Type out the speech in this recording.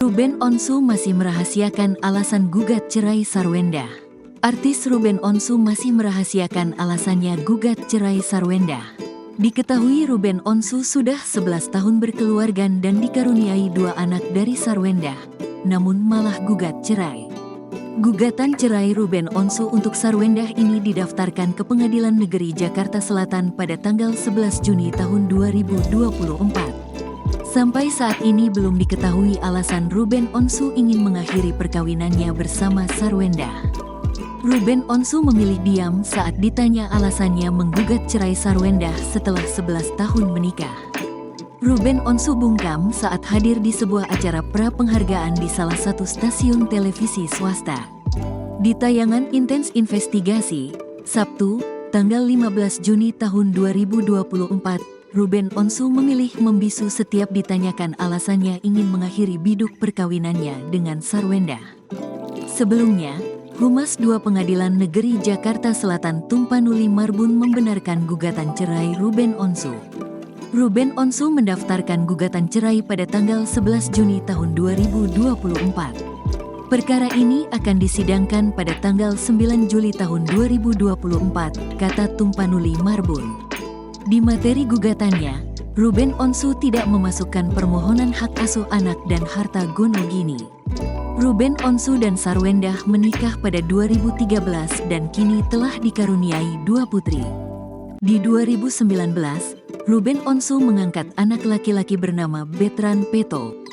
Ruben Onsu masih merahasiakan alasan gugat cerai Sarwenda. Artis Ruben Onsu masih merahasiakan alasannya gugat cerai Sarwenda. Diketahui Ruben Onsu sudah 11 tahun berkeluarga dan dikaruniai 2 anak dari Sarwenda, namun malah gugat cerai. Gugatan cerai Ruben Onsu untuk Sarwenda ini didaftarkan ke Pengadilan Negeri Jakarta Selatan pada tanggal 11 Juni tahun 2024. Sampai saat ini belum diketahui alasan Ruben Onsu ingin mengakhiri perkawinannya bersama Sarwenda. Ruben Onsu memilih diam saat ditanya alasannya menggugat cerai Sarwenda setelah 11 tahun menikah. Ruben Onsu bungkam saat hadir di sebuah acara pra-penghargaan di salah satu stasiun televisi swasta. Di tayangan Intens Investigasi, Sabtu, tanggal 15 Juni tahun 2024, Ruben Onsu memilih membisu setiap ditanyakan alasannya ingin mengakhiri biduk perkawinannya dengan Sarwenda. Sebelumnya, Humas 2 Pengadilan Negeri Jakarta Selatan Tumpanuli Marbun membenarkan gugatan cerai Ruben Onsu. Ruben Onsu mendaftarkan gugatan cerai pada tanggal 11 Juni tahun 2024. Perkara ini akan disidangkan pada tanggal 9 Juli tahun 2024, kata Tumpanuli Marbun. Di materi gugatannya, Ruben Onsu tidak memasukkan permohonan hak asuh anak dan harta gonogini. Ruben Onsu dan Sarwenda menikah pada 2013 dan kini telah dikaruniai 2 putri. Di 2019, Ruben Onsu mengangkat anak laki-laki bernama Betran Peto.